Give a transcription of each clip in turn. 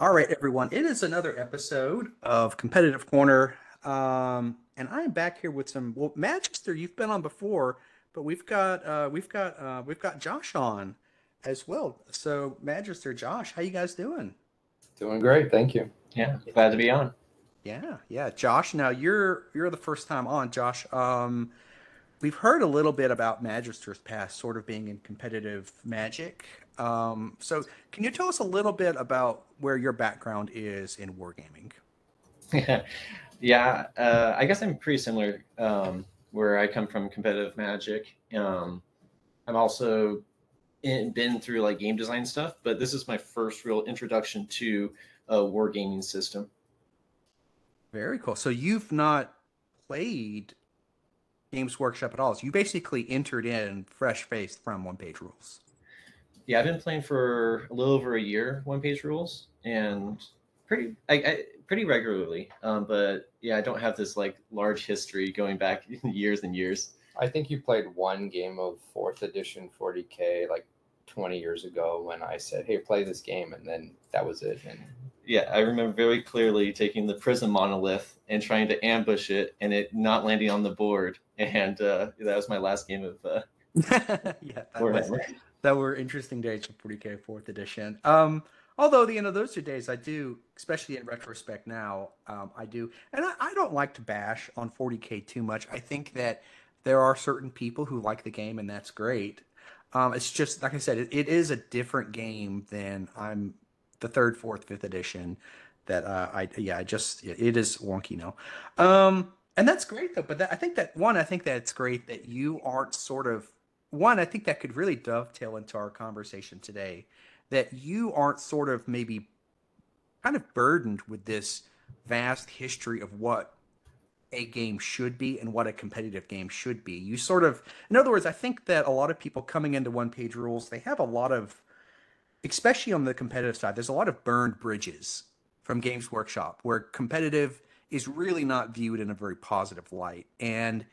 All right, everyone. It is another episode of Competitive Corner, and I'm back here with some. Well, Magister, you've been on before, but we've got Josh on as well. So, Magister, Josh, how you guys doing? Doing great, thank you. Yeah, glad to be on. Yeah, yeah, Josh. Now you're the first time on, Josh. We've heard a little bit about Magister's past, sort of being in competitive Magic. So, can you tell us a little bit about where your background is in wargaming? Yeah, I guess I'm pretty similar. Where I come from, competitive Magic. I've also been through like game design stuff, but this is my first real introduction to a wargaming system. Very cool. So you've not played Games Workshop at all. So you basically entered in fresh faced from one page rules. Yeah, I've been playing for a little over a year, one page rules, and pretty regularly. But yeah, I don't have this like large history going back years and years. I think you played one game of fourth edition 40K like 20 years ago when I said, "Hey, play this game," and then that was it. And Yeah, I remember very clearly taking the prism monolith and trying to ambush it and it not landing on the board. And that was my last game of Yeah, Warhammer. that were interesting days for 40K fourth edition. Although those two days I do, especially in retrospect now, I do, and I don't like to bash on 40K too much. I think that there are certain people who like the game, and that's great. It's just like I said, it is a different game than I'm the third, fourth, fifth edition. That I yeah, I just it is wonky now. And that's great though. But I think that it's great that you aren't sort of one. I think that could really dovetail into our conversation today. That you aren't sort of maybe kind of burdened with this vast history of what a game should be and what a competitive game should be. You sort of, in other words, I think that a lot of people coming into one page rules, they have a lot of, especially on the competitive side, there's a lot of burned bridges from Games Workshop where competitive is really not viewed in a very positive light. And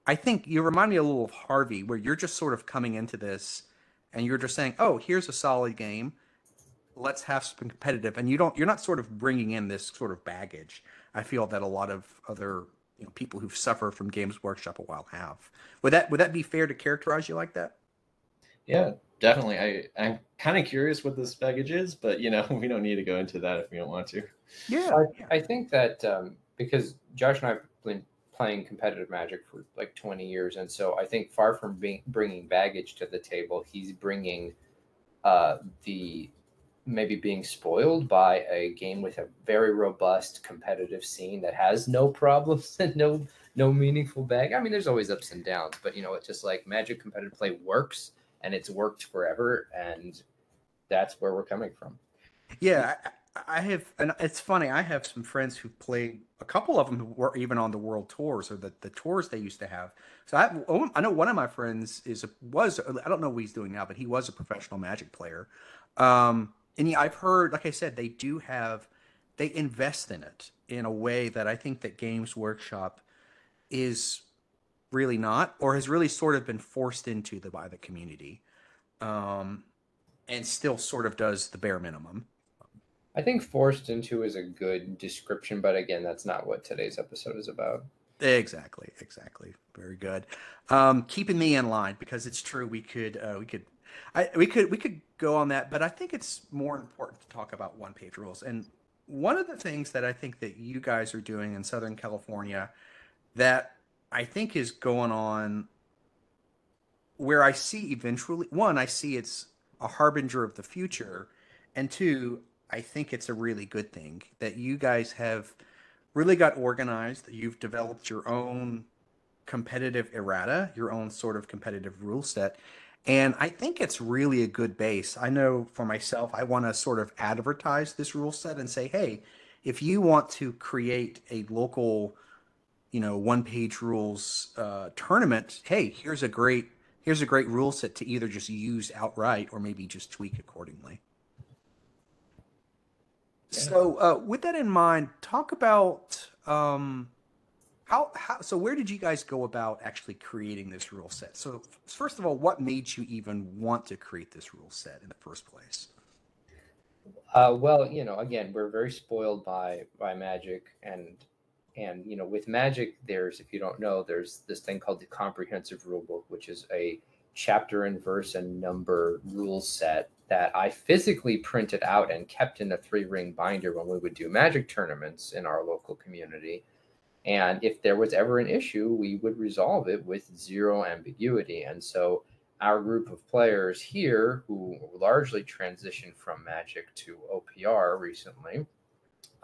I think you remind me a little of Harvey, where you're just sort of coming into this and you're just saying, "Oh, here's a solid game. Let's have some competitive." And you're not sort of bringing in this sort of baggage. I feel that a lot of other people who've suffered from Games Workshop a while have. Would that be fair to characterize you like that? Yeah, definitely. I'm kind of curious what this baggage is, but we don't need to go into that if we don't want to. Yeah, I, yeah. I think that because Josh and I have been playing competitive Magic for like 20 years, and so I think far from bringing baggage to the table, he's bringing the maybe being spoiled by a game with a very robust competitive scene that has no problems and no meaningful bag. I mean, there's always ups and downs, but it's just like Magic competitive play works and it's worked forever, and that's where we're coming from. Yeah, I have, and it's funny. I have some friends who played. A couple of them who were even on the world tours or the tours they used to have. So I know one of my friends was, I don't know what he's doing now, but he was a professional Magic player. And yeah, I've heard, like I said, they invest in it in a way that I think that Games Workshop is really not, or has really sort of been forced into by the community, um, and still sort of does the bare minimum. I think forced into is a good description, but again, that's not what today's episode is about. Exactly, exactly. Very good. Keeping me in line because it's true. We could go on that, but I think it's more important to talk about one page rules. And one of the things that I think that you guys are doing in Southern California that I think is going on where I see eventually, one, I see it's a harbinger of the future, and two, I think it's a really good thing that you guys have really got organized, that you've developed your own competitive errata, your own sort of competitive rule set. And I think it's really a good base. I know for myself, I want to sort of advertise this rule set and say, hey, if you want to create a local, one page rules tournament, hey, here's a great rule set to either just use outright or maybe just tweak accordingly. Yeah. So, with that in mind, talk about how. So, where did you guys go about actually creating this rule set? So, first of all, what made you even want to create this rule set in the first place? Well, again, we're very spoiled by Magic, and with Magic, there's, if you don't know, there's this thing called the Comprehensive Rulebook, which is a chapter and verse and number rule set that I physically printed out and kept in a 3-ring binder when we would do Magic tournaments in our local community. And if there was ever an issue, we would resolve it with zero ambiguity. And so our group of players here, who largely transitioned from Magic to OPR recently,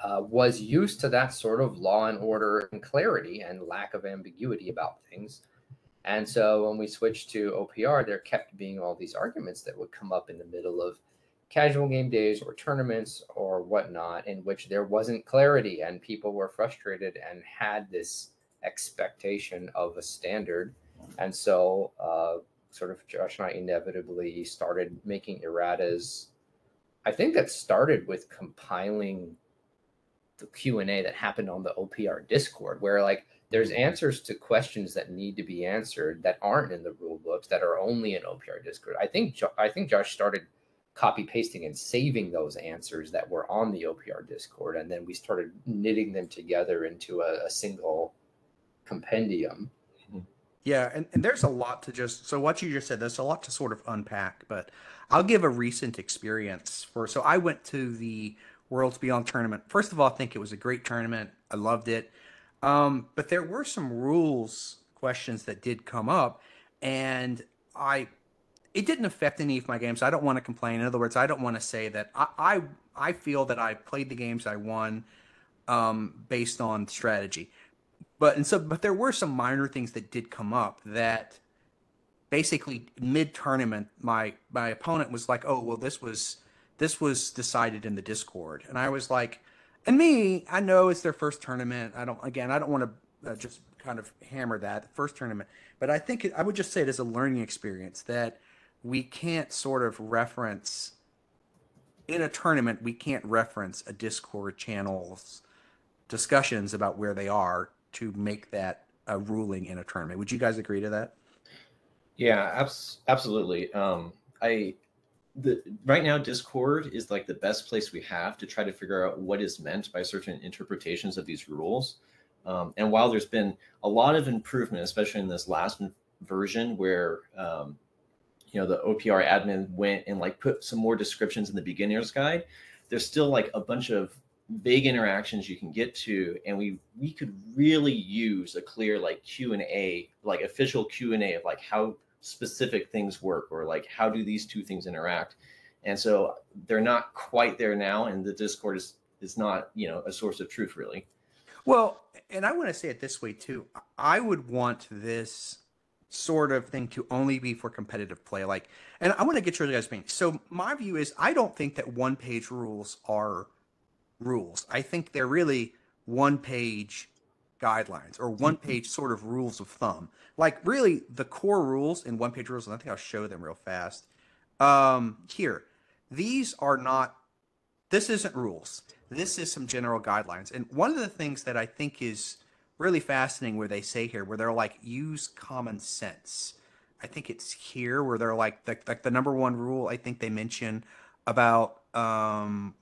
was used to that sort of law and order and clarity and lack of ambiguity about things. And so when we switched to OPR, there kept being all these arguments that would come up in the middle of casual game days or tournaments or whatnot, in which there wasn't clarity and people were frustrated and had this expectation of a standard. And so, sort of, Josh and I inevitably started making erratas. I think that started with compiling the Q&A that happened on the OPR Discord, where like there's answers to questions that need to be answered that aren't in the rule books, that are only in OPR Discord. I think Josh started copy pasting and saving those answers that were on the OPR Discord, and then we started knitting them together into a single compendium. Yeah, and there's a lot to just, so what you just said, there's a lot to sort of unpack, but I'll give a recent experience so I went to the Worlds Beyond tournament. First of all, I think it was a great tournament. I loved it. But there were some rules questions that did come up, and I it didn't affect any of my games. I don't want to complain. In other words, I don't want to say that I feel that I played the games I won based on strategy. But there were some minor things that did come up that basically mid tournament my opponent was like, "Oh, well this was decided in the Discord." And I was like, and me, I know it's their first tournament. I don't want to just kind of hammer that first tournament, but I would just say it as a learning experience that we can't sort of reference in a tournament, we can't reference a Discord channel's discussions about where they are to make that a ruling in a tournament. Would you guys agree to that? Yeah, absolutely. I right now Discord is like the best place we have to try to figure out what is meant by certain interpretations of these rules. And while there's been a lot of improvement, especially in this last version where the OPR admin went and like put some more descriptions in the beginner's guide, there's still like a bunch of big interactions you can get to, and we could really use a clear like Q&A, like official Q&A of like how specific things work, or like how do these two things interact. And so they're not quite there now, and the Discord is not a source of truth really. Well, and I want to say it this way too. I would want this sort of thing to only be for competitive play. Like, and I want to get your guys' opinion. So my view is I don't think that one page rules are rules. I think they're really one page guidelines or one page sort of rules of thumb. Like really the core rules in one page rules, and I think I'll show them real fast. Here, these are not, this isn't rules. This is some general guidelines. And one of the things that I think is really fascinating where they say here, where they're like, use common sense. I think it's here where they're like the number one rule I think they mention about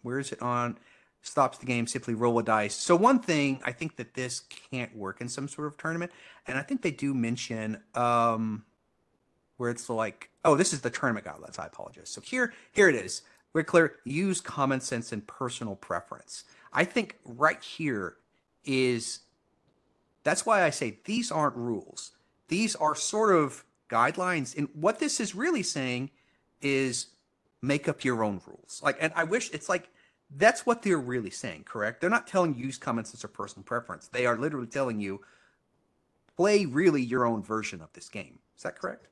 where is it on? Stops the game, simply roll a dice. So one thing I think that this can't work in some sort of tournament, and I think they do mention where it's like, oh, this is the tournament guidelines. I apologize. So here it is. We're clear. Use common sense and personal preference. I think right here is that's why I say these aren't rules. These are sort of guidelines. And what this is really saying is make up your own rules. Like, and I wish it's like that's what they're really saying, correct? They're not telling you use common sense or personal preference. They are literally telling you play really your own version of this game. Is that correct?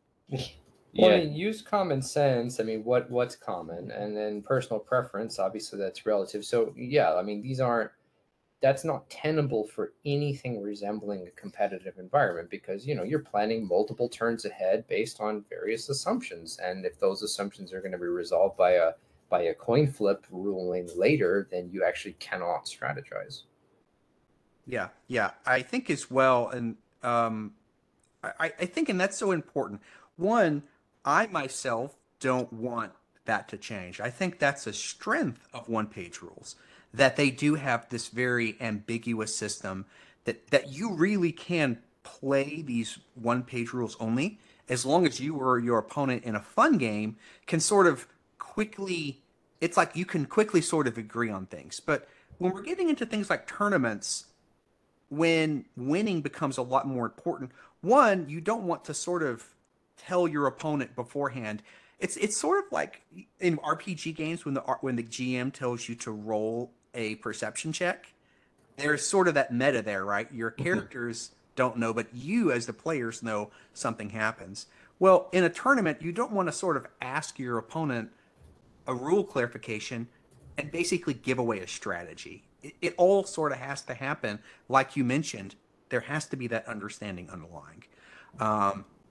Well, I mean, use common sense. I mean, what's common, and then personal preference. Obviously, that's relative. So yeah, I mean, that's not tenable for anything resembling a competitive environment, because you're planning multiple turns ahead based on various assumptions, and if those assumptions are going to be resolved by a coin flip ruling later, then you actually cannot strategize. Yeah, I think as well, and I think, and that's so important. One, I myself don't want that to change. I think that's a strength of one-page rules, that they do have this very ambiguous system that you really can play these one-page rules only as long as you or your opponent in a fun game can sort of quickly, it's like you can quickly sort of agree on things. But when we're getting into things like tournaments, when winning becomes a lot more important, one, you don't want to sort of tell your opponent beforehand. It's sort of like in RPG games when the GM tells you to roll a perception check. There's sort of that meta there, right? Your characters don't know, but you as the players know something happens. Well, in a tournament, you don't want to sort of ask your opponent a rule clarification and basically give away a strategy. It all sort of has to happen, like you mentioned. There has to be that understanding underlying.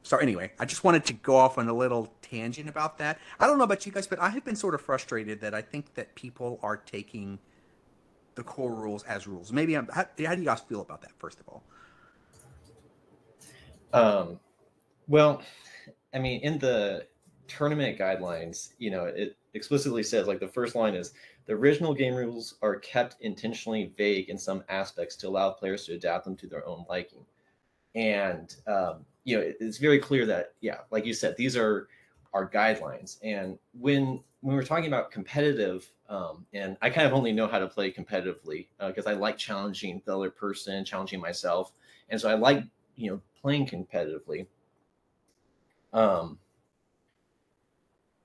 So anyway, I just wanted to go off on a little tangent about that. I don't know about you guys, but I have been sort of frustrated that I think that people are taking the core rules as rules. Maybe how do you guys feel about that, first of all? Well, I mean, in the tournament guidelines, it explicitly says, like, the first line is, the original game rules are kept intentionally vague in some aspects to allow players to adapt them to their own liking. And, it's very clear that, yeah, like you said, these are our guidelines. And when we're talking about competitive, and I kind of only know how to play competitively because I like challenging the other person, challenging myself. And so I like, playing competitively.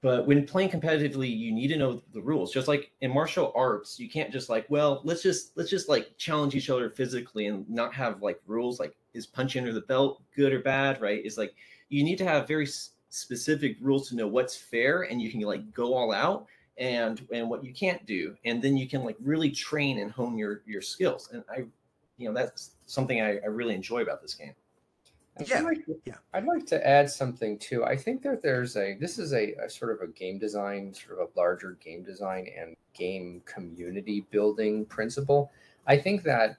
But when playing competitively, you need to know the rules. Just like in martial arts, you can't just like, well, let's just like challenge each other physically and not have like rules. Like, is punching under the belt good or bad, right? It's like you need to have very specific rules to know what's fair, and you can like go all out, and what you can't do, and then you can like really train and hone your skills. And that's something I really enjoy about this game. Yeah, I'd like to add something too. I think that this is a sort of a game design, sort of a larger game design and game community building principle. I think that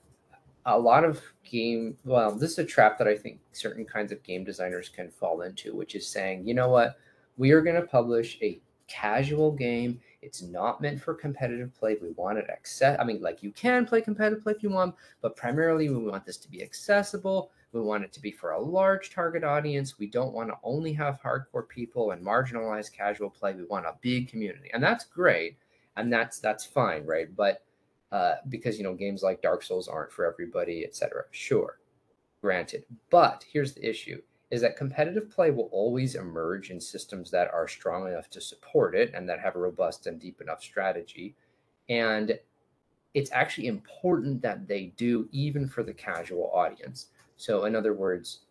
a lot of this is a trap that I think certain kinds of game designers can fall into, which is saying, you know what, we are going to publish a casual game. It's not meant for competitive play. We want it like, you can play competitive play if you want, but primarily we want this to be accessible. We want it to be for a large target audience. We don't want to only have hardcore people and marginalized casual play. We want a big community, and that's great, and that's fine, right? But because games like Dark Souls aren't for everybody, etc. Sure, granted. But here's the issue: is that competitive play will always emerge in systems that are strong enough to support it and that have a robust and deep enough strategy, and it's actually important that they do, even for the casual audience. So in other words,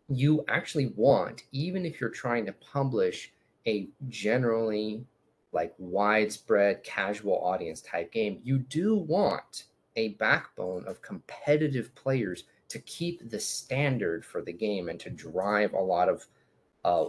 you actually want, even if you're trying to publish a generally like widespread casual audience type game, you do want a backbone of competitive players to keep the standard for the game and to drive a lot of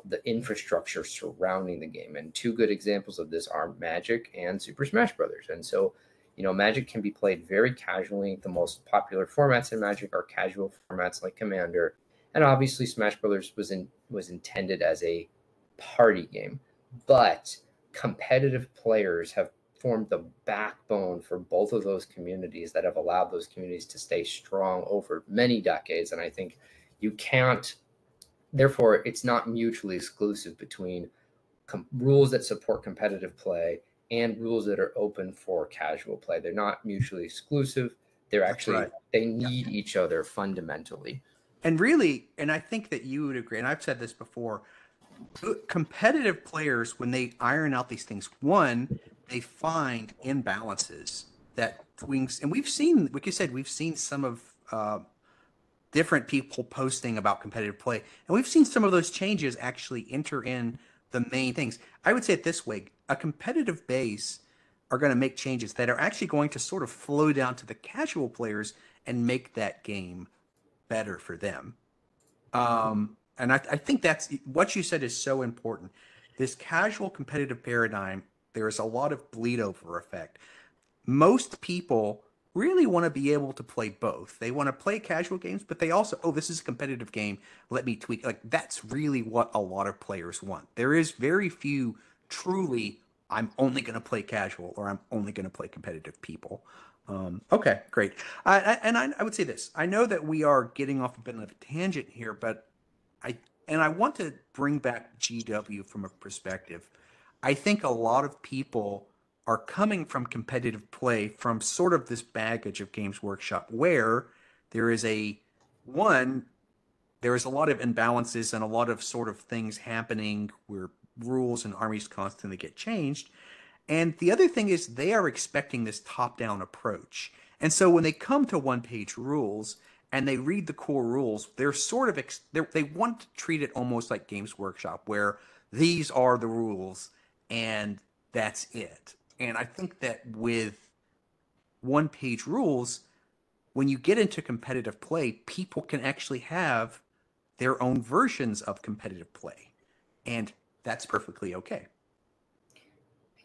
the infrastructure surrounding the game. And two good examples of this are Magic and Super Smash Brothers. And so Magic can be played very casually. The most popular formats in Magic are casual formats like Commander, and obviously Smash Brothers was intended as a party game. But competitive players have formed the backbone for both of those communities that have allowed those communities to stay strong over many decades. And I think you can't, therefore, it's not mutually exclusive between rules that support competitive play and rules that are open for casual play. They're not mutually exclusive. They're actually, right. They need each other fundamentally. And really, and I think that you would agree, and I've said this before, competitive players, when they iron out these things, one, they find imbalances that swings, and we've seen, like you said, we've seen some of different people posting about competitive play, and we've seen some of those changes actually enter in the main things. I would say it this way: a competitive base are going to make changes that are actually going to sort of flow down to the casual players and make that game better for them. And I think that's what you said is so important. This casual competitive paradigm, there is a lot of bleed over effect. Most people really want to be able to play both. They want to play casual games, but they also, oh, this is a competitive game. Let me tweak. Like, that's really what a lot of players want. There is very few truly I'm only going to play casual or I'm only going to play competitive people. Okay, great. I would say this. I know that we are getting off a bit of a tangent here, but I I want to bring back GW from a perspective. I think a lot of people are coming from competitive play from sort of this baggage of Games Workshop where there is a one there is a lot of imbalances and a lot of sort of things happening where rules and armies constantly get changed. And the other thing is they are expecting this top-down approach. And so when they come to one-page rules and they read the core rules, they're sort of they want to treat it almost like Games Workshop, where these are the rules and that's it. And I think that with one-page rules, when you get into competitive play, people can actually have their own versions of competitive play, and that's perfectly okay.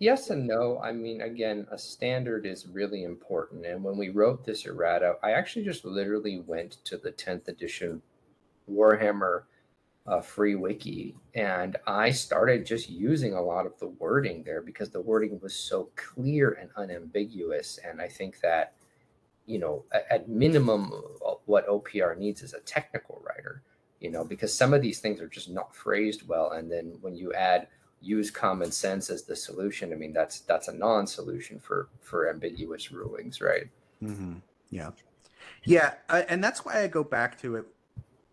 Yes and no. I mean, again, a standard is really important. And when we wrote this errata, I actually just literally went to the 10th edition Warhammer free wiki, and I started just using a lot of the wording there because the wording was so clear and unambiguous. And I think that, at minimum, what OPR needs is a technical writer, because some of these things are just not phrased well. And then when you add use common sense as the solution, I mean, that's a non-solution for ambiguous rulings, right? Mm-hmm. Yeah. Yeah. And that's why I go back to it.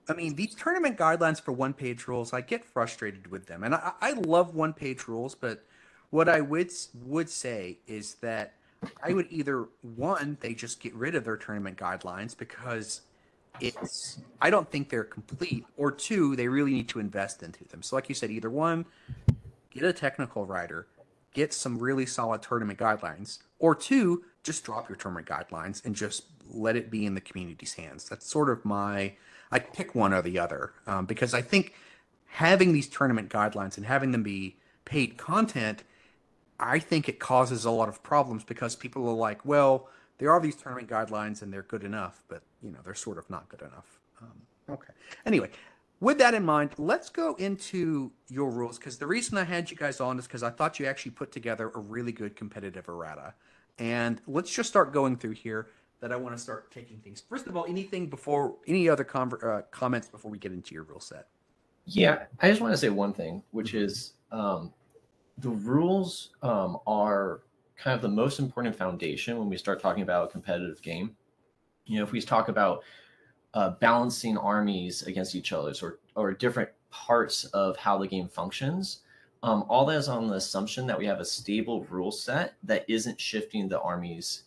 I mean, these tournament guidelines for one page rules, I get frustrated with them. And I love one page rules, but what I would say is that I would either, one, they just get rid of their tournament guidelines because I don't think they're complete, or two, they really need to invest into them. So, like you said, either one, get a technical writer, get some really solid tournament guidelines, or two, just drop your tournament guidelines and just let it be in the community's hands. That's sort of I pick one or the other because I think having these tournament guidelines and having them be paid content, I think it causes a lot of problems because people are like, well, there are these tournament guidelines and they're good enough, but they're sort of not good enough. Okay. Anyway, with that in mind, let's go into your rules because the reason I had you guys on is because I thought you actually put together a really good competitive errata. And let's just start going through here that I want to start taking things. First of all, any other comments before we get into your rule set? Yeah, I just want to say one thing, which is the rules are kind of the most important foundation when we start talking about a competitive game. If we talk about balancing armies against each other or different parts of how the game functions, all that is on the assumption that we have a stable rule set that isn't shifting the armies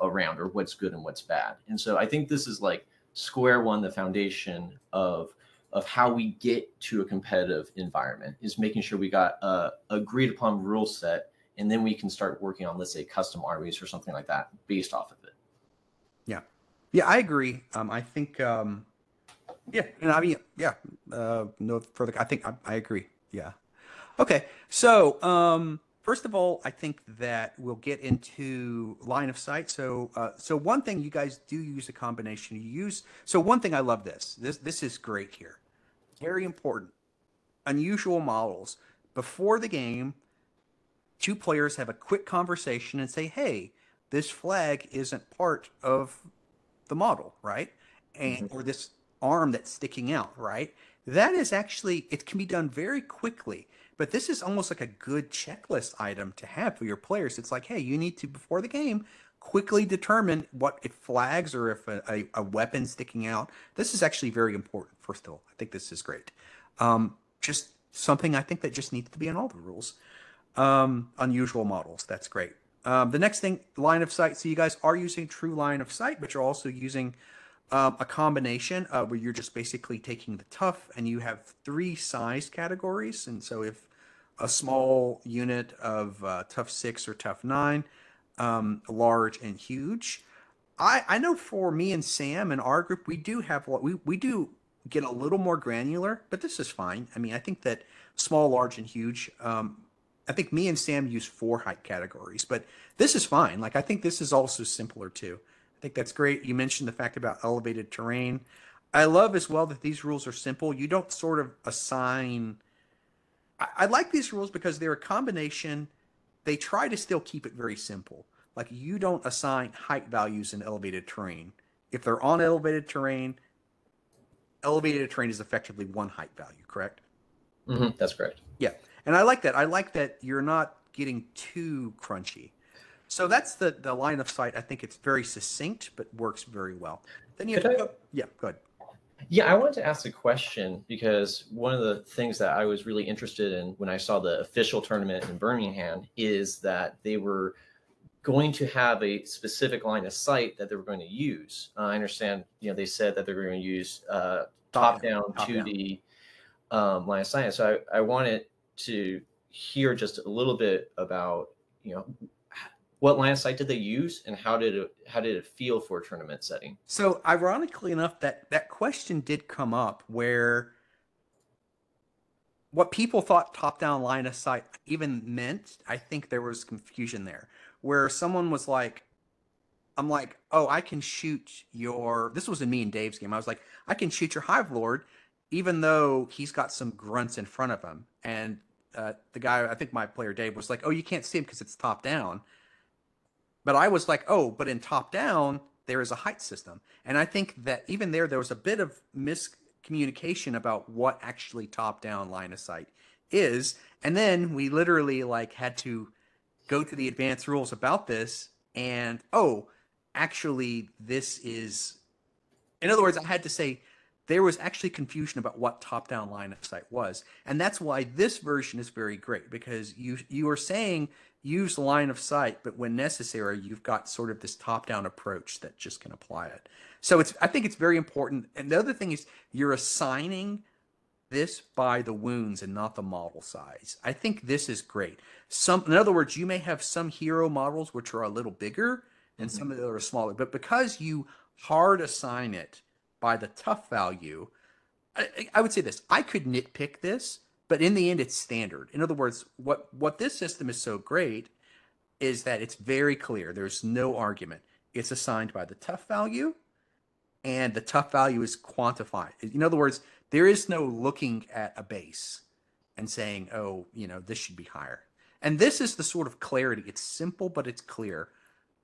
around or what's good and what's bad. And so I think this is like square one, the foundation of how we get to a competitive environment is making sure we got a agreed upon rule set, and then we can start working on, let's say, custom armies or something like that based off of it. Yeah. Yeah, I agree. I think, yeah, and I mean, yeah, no further. I think I agree. Yeah. Okay. So, first of all, I think that we'll get into line of sight. So one thing you guys do use a combination. So one thing I love this is great here. Very important. Unusual models. Before the game, two players have a quick conversation and say, "Hey, this flag isn't part of the model, right? And or this arm that's sticking out, right?" That is actually it can be done very quickly, but this is almost like a good checklist item to have for your players. It's like, hey, you need to before the game quickly determine what if flags or if a weapon sticking out. This is actually very important. First of all, I think this is great. Just something I think that just needs to be in all the rules. Unusual models. That's great. The next thing, line of sight. So you guys are using true line of sight, but you're also using a combination where you're just basically taking the tough and you have three size categories. And so if a small unit of tough 6 or tough 9, large and huge. I know for me and Sam and our group, we do have we do get a little more granular, but this is fine. I mean, I think that small, large, and huge. I think me and Sam use 4 height categories, but this is fine. Like I think this is also simpler too. I think that's great. You mentioned the fact about elevated terrain. I love as well that these rules are simple. You don't sort of assign. I like these rules because they're a combination they try to still keep it very simple. Like you don't assign height values in elevated terrain. If they're on elevated terrain is effectively one height value, correct? That's correct. Yeah. And I like that. I like that you're not getting too crunchy. So that's the line of sight. I think it's very succinct, but works very well. Then you have Could to I? go, yeah, go ahead. Yeah, I wanted to ask a question because one of the things that I was really interested in when I saw the official tournament in Birmingham is that they were going to have a specific line of sight that they were going to use. I understand, they said that they're going to use top down Top 2D line of sight. So I wanted to hear just a little bit about, what line of sight did they use and how did it feel for a tournament setting? So ironically enough, that question did come up where what people thought top-down line of sight even meant, I think there was confusion there, where someone was like, I'm like, oh, I can shoot your. This was in me and Dave's game. I was like, I can shoot your Hive Lord, even though he's got some grunts in front of him. And the guy, I think my player Dave, was like, oh, you can't see him because it's top down. But I was like, oh, but in top down, there is a height system. And I think that even there was a bit of miscommunication about what actually top down line of sight is. And then we literally like had to go to the advanced rules about this. And oh, actually, this is, in other words, I had to say there was actually confusion about what top down line of sight was. And that's why this version is very great, because you are saying use line of sight, but when necessary, you've got sort of this top down approach that just can apply it. So I think it's very important. And the other thing is you're assigning this by the wounds and not the model size. I think this is great. In other words, you may have some hero models which are a little bigger and some of them are smaller, but because you hard assign it by the tough value, I would say this: I could nitpick this, but in the end, it's standard. In other words, what this system is so great is that it's very clear. There's no argument. It's assigned by the tough value, and the tough value is quantified. In other words, there is no looking at a base and saying, oh, this should be higher. And this is the sort of clarity. It's simple, but it's clear.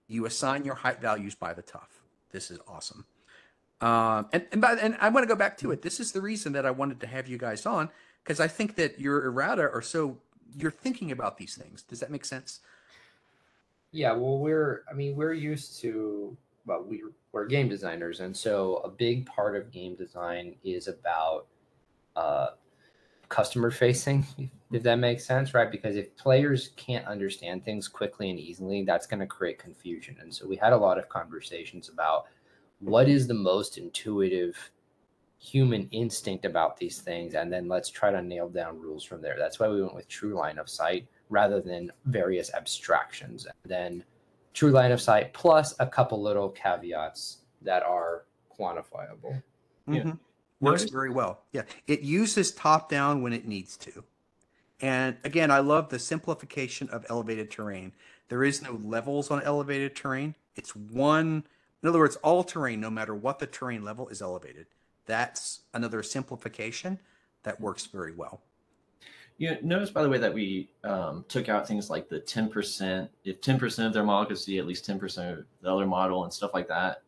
You assign your height values by the tough. This is awesome. And I want to go back to it. This is the reason that I wanted to have you guys on, because I think that your errata you're thinking about these things. Does that make sense? Yeah, well, we're used to, well, we're game designers, and so a big part of game design is about customer facing, if that makes sense, right? Because if players can't understand things quickly and easily, that's going to create confusion. And so we had a lot of conversations about what is the most intuitive human instinct about these things, and then let's try to nail down rules from there. That's why we went with true line of sight rather than various abstractions, and then true line of sight plus a couple little caveats that are quantifiable. Mm-hmm. Works very well. Yeah. It uses top down when it needs to. And again, I love the simplification of elevated terrain. There is no levels on elevated terrain. It's one, in other words, all terrain, no matter what the terrain level, is elevated. That's another simplification that works very well. Notice, by the way, that we took out things like the 10%, if 10% of their model could see at least 10% of the other model and stuff like that.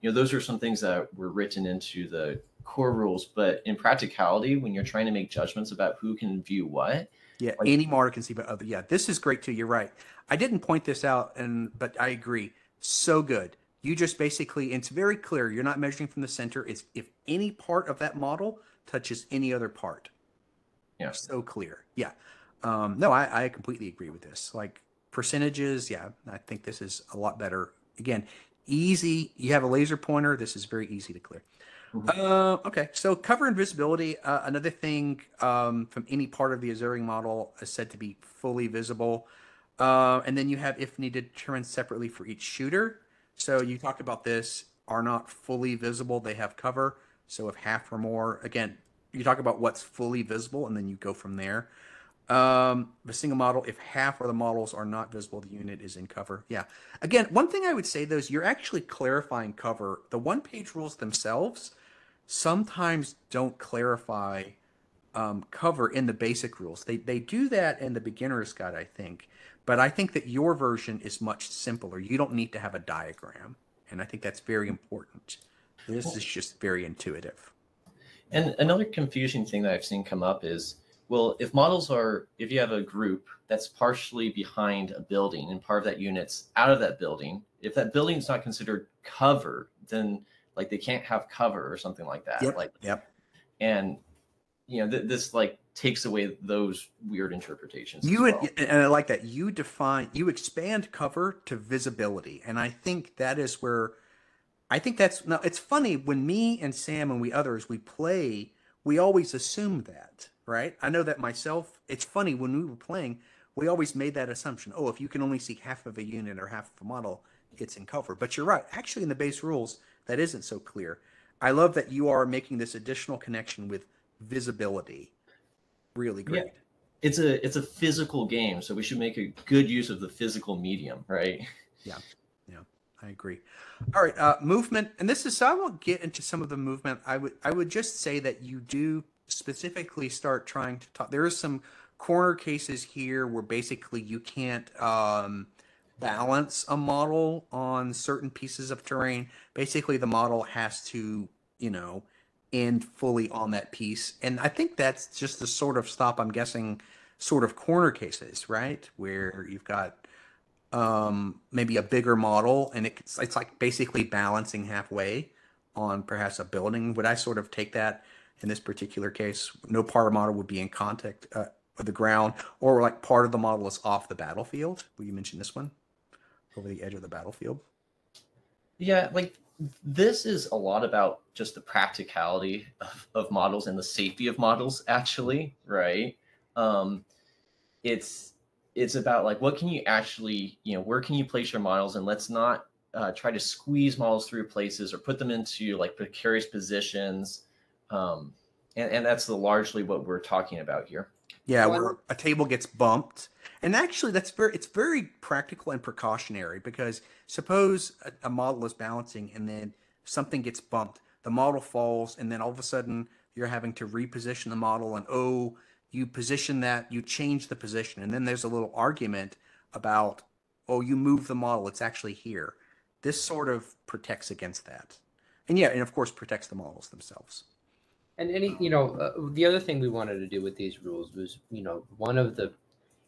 Those are some things that were written into the core rules. But in practicality, when you're trying to make judgments about who can view what. Yeah, any model can see but other. Yeah, this is great too. You're right. I didn't point this out, but I agree. So good. You just basically, it's very clear. You're not measuring from the center. It's if any part of that model touches any other part. Yeah. So clear. Yeah. No, I completely agree with this. Like percentages, yeah, I think this is a lot better. Again, easy. You have a laser pointer. This is very easy to clear. Okay, so cover invisibility. Another thing from any part of the Azuring model is said to be fully visible. And then you have, if needed, determined separately for each shooter. So you talked about this, are not fully visible. They have cover. So if half or more, again, you talk about what's fully visible, and then you go from there. The single model, if half of the models are not visible, the unit is in cover. Yeah. Again, one thing I would say, though, is you're actually clarifying cover. The one-page rules themselves sometimes don't clarify cover in the basic rules. They do that in the beginner's guide, I think, but I think that your version is much simpler. You don't need to have a diagram, and I think that's very important. This is just very intuitive. And another confusing thing that I've seen come up is, well, if you have a group that's partially behind a building and part of that unit's out of that building, if that building's not considered cover, then like they can't have cover or something like that. Yep. Like, Yep. and this like takes away those weird interpretations as You well. and I like that you expand cover to visibility, and I think that is where I think that's now. It's funny when me and Sam and we play, we always assume that, right? I know that myself. It's funny when we were playing, we always made that assumption. Oh, if you can only see half of a unit or half of a model, it's in cover. But you're right. Actually, in the base rules, that isn't so clear. I love that you are making this additional connection with visibility. Really Yeah. great. It's a physical game, so we should make a good use of the physical medium, right? Yeah, yeah, I agree. All right, movement, and this is so I won't get into some of the movement. I would just say that you do specifically start trying to talk. There are some corner cases here where basically you can't balance a model on certain pieces of terrain. Basically, the model has to, you know, end fully on that piece, and I think that's just the sort of stop. I'm guessing, sort of corner cases, right, where you've got maybe a bigger model, and it's like basically balancing halfway on perhaps a building. Would I sort of take that in this particular case? No part of the model would be in contact with the ground, or like part of the model is off the battlefield. Will you mention this one? Over the edge of the battlefield. Yeah, like this is a lot about just the practicality of models and the safety of models, actually, right? Um, it's it's about like what can you actually, where can you place your models, and let's not try to squeeze models through places or put them into like precarious positions. And that's largely what we're talking about here. Yeah, Well, where a table gets bumped. And actually it's very practical and precautionary because suppose a model is balancing and then something gets bumped, the model falls, and then all of a sudden you're having to reposition the model and oh, you position that, you change the position, and then there's a little argument about oh, you move the model, it's actually here. This sort of protects against that. And yeah, and of course protects the models themselves. and the other thing we wanted to do with these rules was, one of the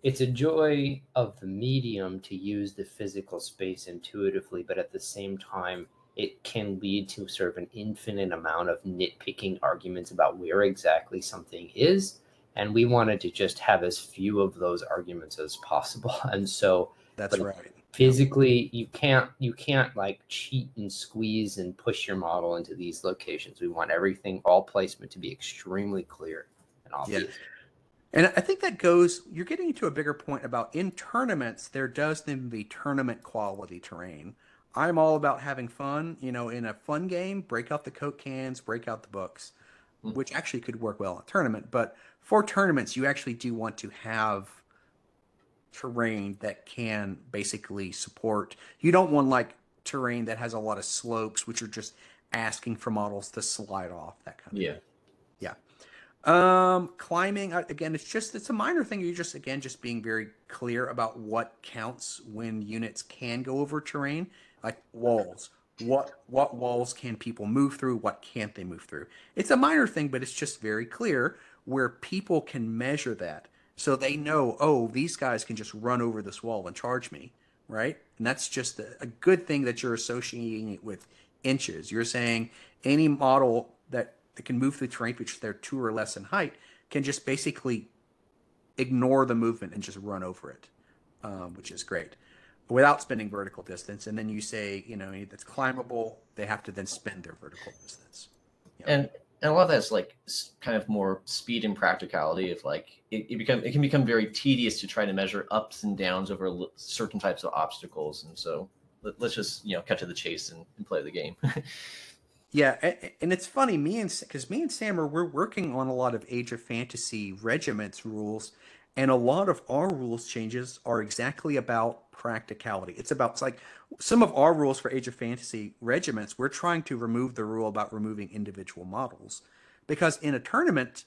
it's a joy of the medium to use the physical space intuitively, but at the same time, it can lead to sort of an infinite amount of nitpicking arguments about where exactly something is. And we wanted to just have as few of those arguments as possible. And so, That's but right. physically, you can't like cheat and squeeze and push your model into these locations. We want everything, all placement, to be extremely clear and Yeah. obvious. And I think that goes, you're getting into a bigger point about in tournaments, there does need to be tournament quality terrain. I'm all about having fun, in a fun game, break out the Coke cans, break out the books, Mm. which actually could work well in a tournament. But for tournaments, you actually do want to have terrain that can basically support, you don't want like terrain that has a lot of slopes, which are just asking for models to slide off, that kind of Yeah. thing. Yeah. Climbing again, it's a minor thing. You're just being very clear about what counts when units can go over terrain, like walls. What walls can people move through? What can't they move through? It's a minor thing, but it's just very clear where people can measure that, so they know. Oh, these guys can just run over this wall and charge me, right? And that's just a good thing that you're associating it with inches. You're saying any model that can move through terrain which they're 2 or less in height can just basically ignore the movement and just run over it, which is great without spending vertical distance. And then you say, that's climbable, they have to then spend their vertical distance. Yeah. And a lot of that's like kind of more speed and practicality of like it can become very tedious to try to measure ups and downs over certain types of obstacles, and so let's just cut to the chase and play the game. Yeah, and it's funny, because me and Sam we're working on a lot of Age of Fantasy regiments rules, and a lot of our rules changes are exactly about practicality. It's like some of our rules for Age of Fantasy regiments, we're trying to remove the rule about removing individual models, because in a tournament,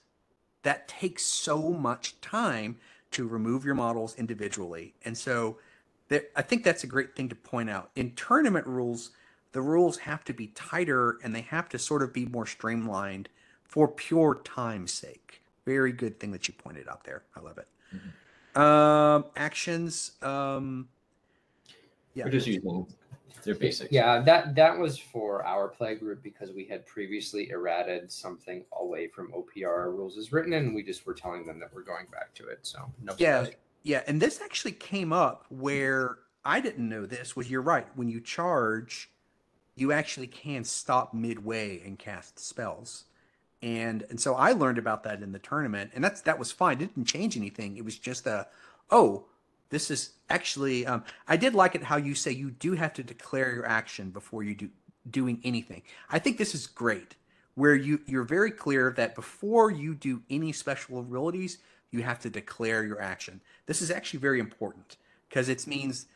that takes so much time to remove your models individually. And so I think that's a great thing to point out. In tournament rules, the rules have to be tighter and they have to sort of be more streamlined for pure time's sake. Very good thing that you pointed out there. I love it. Actions. Yeah. We're just using their basics. Yeah, that was for our play group because we had previously errated something away from OPR rules as written, and we just were telling them that we're going back to it. So no Yeah. surprise. Yeah. And this actually came up where I didn't know this was you're right. When you charge, you actually can stop midway and cast spells. And so I learned about that in the tournament, and that was fine. It didn't change anything. It was just oh, this is actually. I did like it how you say you do have to declare your action before you doing anything. I think this is great, where you're very clear that before you do any special abilities, you have to declare your action. This is actually very important because it means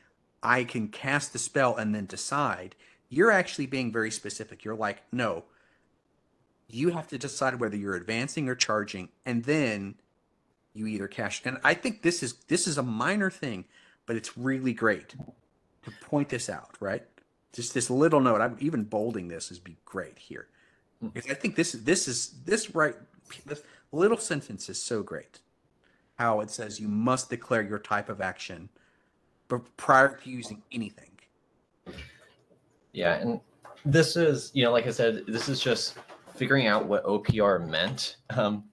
I can cast the spell and then decide. You're actually being very specific. You're like, no, you have to decide whether you're advancing or charging, and then you either cash. And I think this is a minor thing, but it's really great to point this out, right? Just this little note. I'm even bolding this is be great here. Because I think this little sentence is so great. How it says you must declare your type of action prior to using anything. Yeah, and this is, like I said, this is just figuring out what OPR meant,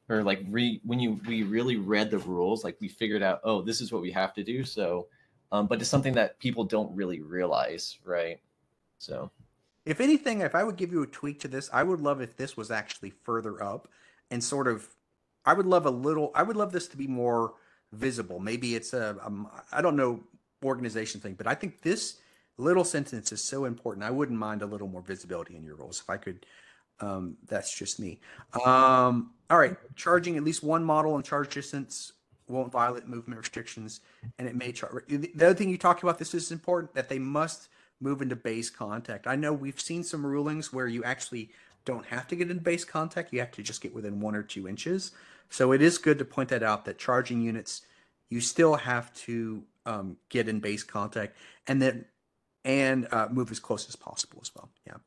or like we really read the rules, like we figured out, oh, this is what we have to do. So, but it's something that people don't really realize, right? So, if anything, if I would give you a tweak to this, I would love if this was actually further up and sort of, I would love this to be more visible. Maybe it's I don't know, organization thing, but I think this little sentence is so important. I wouldn't mind a little more visibility in your rules if I could. That's just me. All right, charging at least one model and charge distance won't violate movement restrictions, and it may charge. The other thing you talked about, this is important, that they must move into base contact. I know we've seen some rulings where you actually don't have to get into base contact. You have to just get within 1 or 2 inches. So it is good to point that out, that charging units, you still have to get in base contact and then move as close as possible as well. Yeah.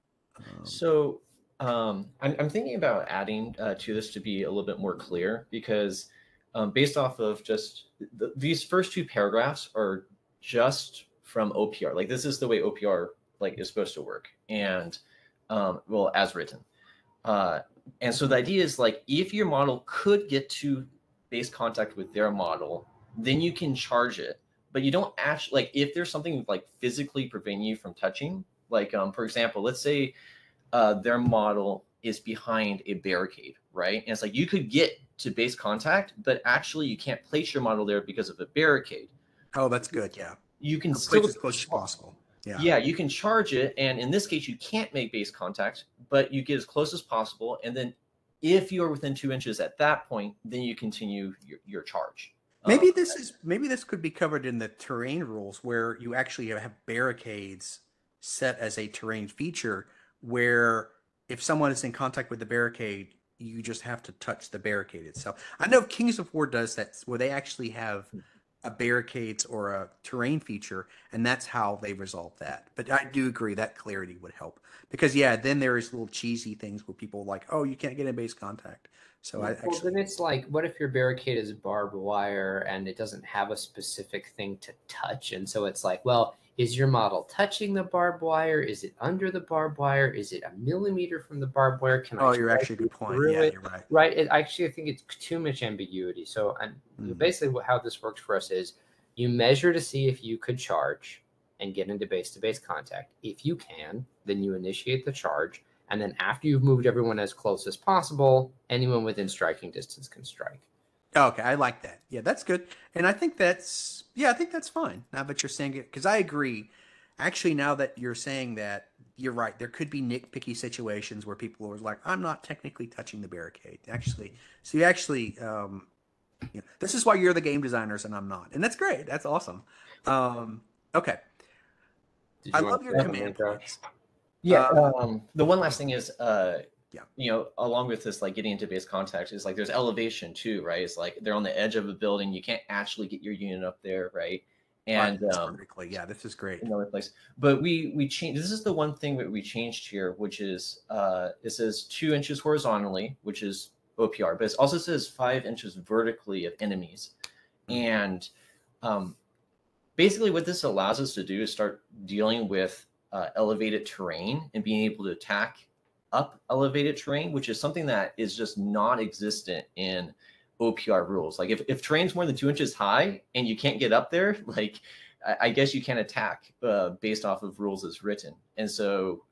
So I'm thinking about adding to this to be a little bit more clear, because based off of just these first 2 paragraphs are just from OPR. Like this is the way OPR like is supposed to work, and well, as written. And so the idea is like if your model could get to base contact with their model, then you can charge it. But you don't actually, like if there's something like physically preventing you from touching, like for example, let's say their model is behind a barricade, right? And it's like you could get to base contact, but actually you can't place your model there because of a barricade. Oh, that's good. Yeah. You can place still as close as possible. Yeah. Yeah, you can charge it, and in this case, you can't make base contact, but you get as close as possible, and then if you're within 2 inches at that point, then you continue your charge. Maybe this could be covered in the terrain rules, where you actually have barricades set as a terrain feature, where if someone is in contact with the barricade, you just have to touch the barricade itself. I know Kings of War does that, where they actually have a barricades or a terrain feature, and that's how they resolve that. But I do agree that clarity would help, because yeah, then there is little cheesy things where people are like, oh, you can't get in base contact. So well, then it's like, what if your barricade is barbed wire and it doesn't have a specific thing to touch? And so it's like, well, is your model touching the barbed wire? Is it under the barbed wire? Is it a millimeter from the barbed wire? You're actually a good point. Yeah, you're right. Right. I think it's too much ambiguity. So basically how this works for us is you measure to see if you could charge and get into base-to-base contact. If you can, then you initiate the charge. And then after you've moved everyone as close as possible, anyone within striking distance can strike. Okay, I like that. Yeah, that's good. And I think that's fine. Now that you're saying it, because I agree. Actually, now that you're saying that, you're right. There could be nitpicky situations where people are like, I'm not technically touching the barricade. Actually, so you actually, this is why you're the game designers and I'm not. And that's great. That's awesome. Okay. I love your command points. Yeah. The one last thing is along with this, like getting into base contact is like there's elevation too, right? It's like they're on the edge of a building. You can't actually get your unit up there, right? And vertically, yeah, this is great. another place. But we changed. This is the one thing that we changed here, which is it says 2 inches horizontally, which is OPR, but it also says 5 inches vertically of enemies. And basically, what this allows us to do is start dealing with elevated terrain and being able to attack up elevated terrain, which is something that is just non-existent in OPR rules. Like if terrain's more than 2 inches high and you can't get up there, like I guess you can't attack based off of rules as written. And so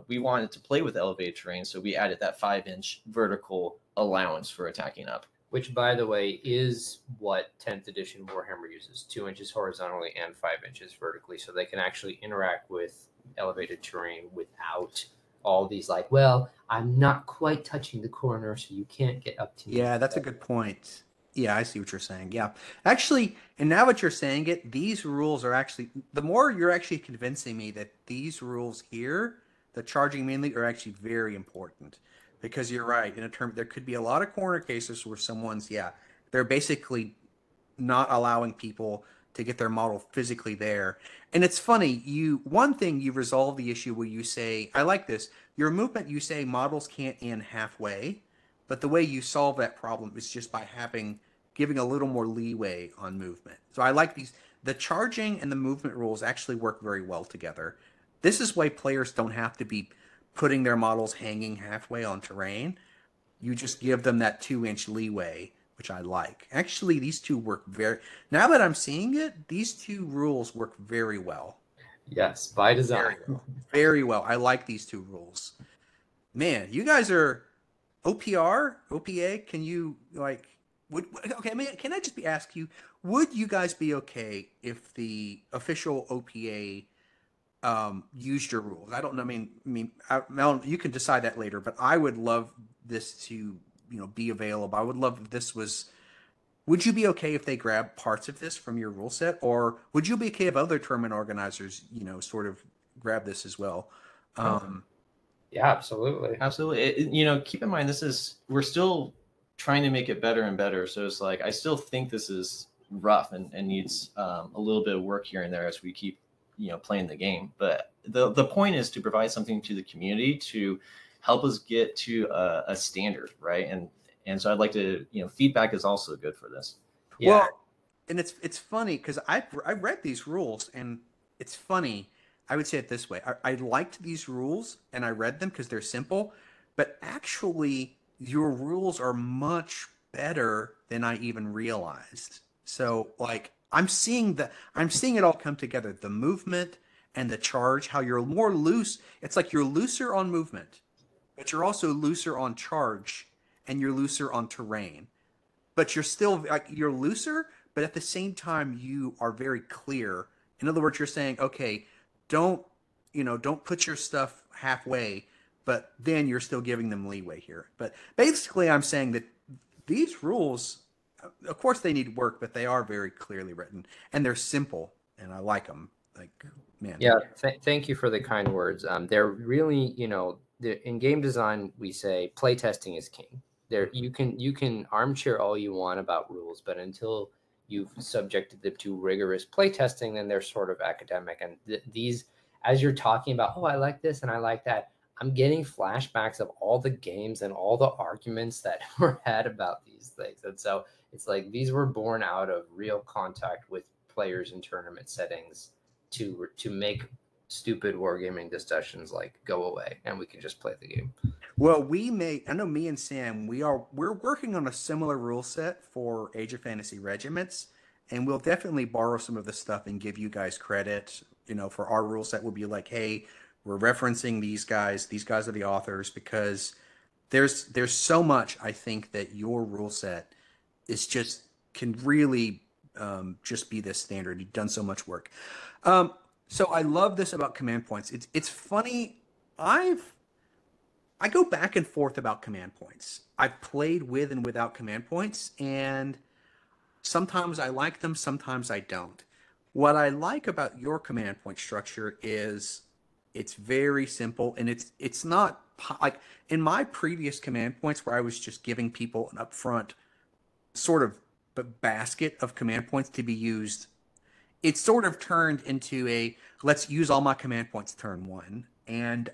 we wanted to play with elevated terrain, so we added that 5-inch vertical allowance for attacking up. Which, by the way, is what 10th edition Warhammer uses: 2 inches horizontally and 5 inches vertically, so they can actually interact with elevated terrain without all these like, well, I'm not quite touching the corner, so you can't get up to me. Yeah, that's a good point. Yeah, I see what you're saying. Yeah. Actually, and now that you're saying it, these rules are actually, the more you're actually convincing me that these rules here, the charging mainly, are actually very important. Because you're right, in a term, there could be a lot of corner cases where someone's, they're basically not allowing people to get their model physically there. And it's funny, one thing you resolve the issue where you say, I like this, your movement, you say models can't end halfway, but the way you solve that problem is just by giving a little more leeway on movement. So I like these. The charging and the movement rules actually work very well together. This is why players don't have to be putting their models hanging halfway on terrain. You just give them that 2-inch leeway, which I like. Actually, these two work now that I'm seeing it, these two rules work very well. Yes, by design. Very well. Very well. I like these two rules. Man, you guys are OPR, OPA. Can you can I just ask you, would you guys be okay if the official OPA used your rules? I don't know. Mel, you can decide that later, but I would love this to, be available. I would love if this was. Would you be okay if they grab parts of this from your rule set, or would you be okay if other tournament organizers, sort of grab this as well? Yeah, absolutely. Absolutely. Keep in mind, we're still trying to make it better and better. So it's like, I still think this is rough and needs a little bit of work here and there as we keep, playing the game. But the point is to provide something to the community to help us get to a standard, right? And so I'd like to, feedback is also good for this. Yeah. Well, and it's funny because I read these rules, and it's funny. I would say it this way. I liked these rules and I read them because they're simple, but actually your rules are much better than I even realized. So like I'm seeing it all come together. The movement and the charge, how you're more loose. It's like you're looser on movement, but you're also looser on charge, and you're looser on terrain. But you're still you're looser, but at the same time you are very clear. In other words, you're saying, okay, don't put your stuff halfway, but then you're still giving them leeway here. But basically I'm saying that these rules, of course they need work, but they are very clearly written and they're simple and I like them. Like, man. Yeah. Thank you for the kind words. They're really, in game design, we say play testing is king. There, you can armchair all you want about rules, but until you've subjected them to rigorous play testing, then they're sort of academic. And these, as you're talking about, oh, I like this and I like that, I'm getting flashbacks of all the games and all the arguments that were had about these things. And so it's like these were born out of real contact with players in tournament settings to make stupid wargaming discussions like go away and we can just play the game. Well, I know me and Sam, we're working on a similar rule set for Age of Fantasy Regiments, and we'll definitely borrow some of the stuff and give you guys credit. For our rule set, we'll be like, hey, we're referencing these guys. These guys are the authors, because there's so much I think that your rule set can really just be this standard. You've done so much work. So I love this about command points. It's funny. I go back and forth about command points. I've played with and without command points, and sometimes I like them, sometimes I don't. What I like about your command point structure is It's very simple, and it's not like in my previous command points where I was just giving people an upfront sort of basket of command points to be used. It sort of turned into a let's use all my command points turn one, and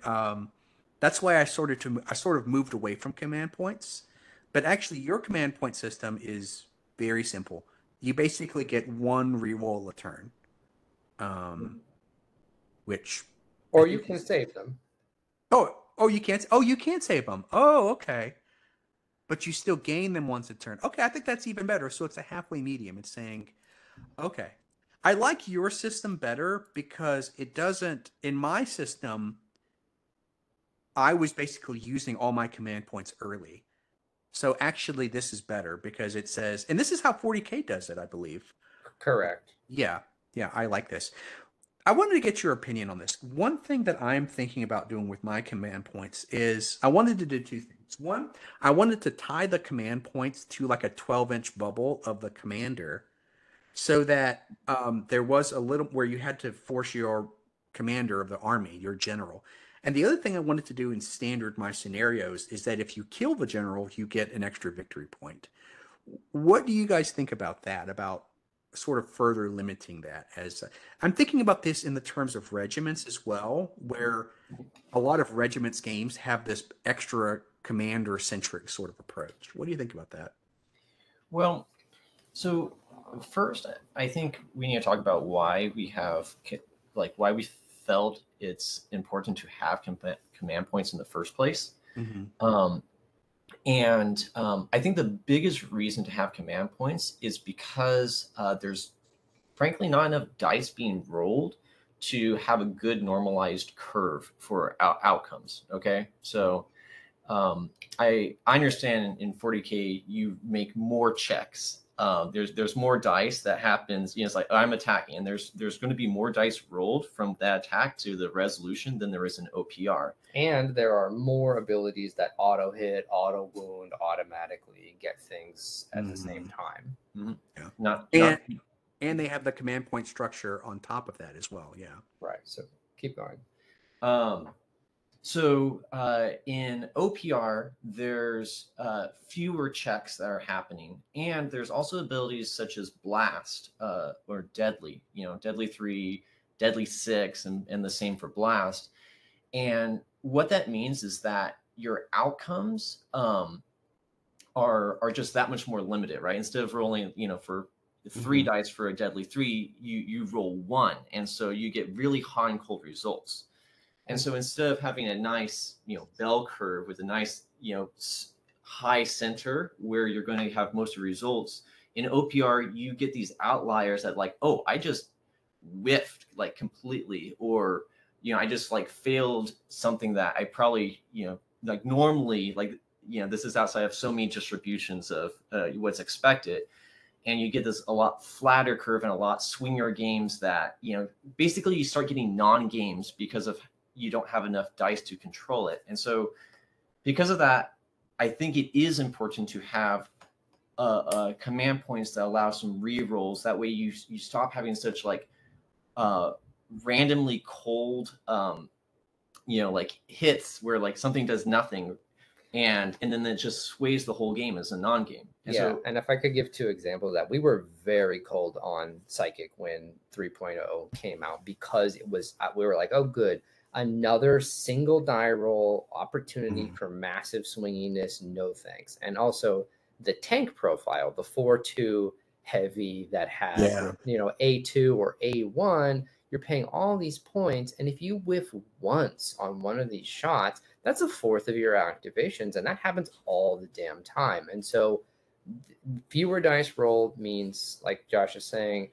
that's why I sort of moved away from command points. But actually, your command point system is very simple. You basically get one reroll a turn, um, which I Or you think can is save them. you can't save them. Oh, okay. But you still gain them once a turn. Okay, I think that's even better. So it's a halfway medium. It's saying, okay, I like your system better because it doesn't. In my system, I was basically using all my command points early. So actually, this is better because it says, and this is how 40K does it, I believe. Correct. Yeah, yeah, I like this. I wanted to get your opinion on this. One thing that I'm thinking about doing with my command points is I wanted to do two things. One, I wanted to tie the command points to like a 12-inch bubble of the commander so that there was a little where you had to force your commander of the army, your general. And the other thing I wanted to do in standard my scenarios is that if you kill the general, you get an extra victory point. What do you guys think about that? About sort of further limiting that as I'm thinking about this in the terms of regiments as well, where a lot of regiments games have this extra commander centric sort of approach. What do you think about that? Well, so first, I think we need to talk about why we have, like, why we felt it's important to have command points in the first place. Mm-hmm. I think the biggest reason to have command points is because there's frankly not enough dice being rolled to have a good normalized curve for outcomes. Okay, so I understand in 40K you make more checks. There's more dice that happens. It's like I'm attacking, and there's going to be more dice rolled from that attack to the resolution than there is in OPR. And there are more abilities that auto hit, auto wound, automatically get things at the same time. Mm-hmm. Yeah. Not And they have the command point structure on top of that as well. Yeah. Right. So keep going. In OPR, there's fewer checks that are happening, and there's also abilities such as Blast or Deadly. Deadly 3, Deadly 6, and the same for Blast. And what that means is that your outcomes are just that much more limited, right? Instead of rolling, for 3 dice for a Deadly 3, you roll 1, and so you get really hot and cold results. And so instead of having a nice, bell curve with a nice, high center where you're going to have most of the results, in OPR, you get these outliers that like, oh, I just whiffed like completely, or, I just like failed something that I probably, like normally, like, this is outside of so many distributions of what's expected. And you get this a lot flatter curve and a lot swingier games that, basically you start getting non-games because of you don't have enough dice to control it. And so because of that, I think it is important to have command points that allow some re-rolls. That way you stop having such like randomly cold, like hits where like something does nothing. And then it just sways the whole game as a non-game. And if I could give 2 examples of that, we were very cold on Psychic when 3.0 came out because it was, we were like, oh, good. Another single die roll opportunity for massive swinginess. No thanks. And also the tank profile, the 4-2 heavy that had, A2 or A1, you're paying all these points. And if you whiff once on one of these shots, that's a fourth of your activations. And that happens all the damn time. And so fewer dice rolled means, like Josh is saying,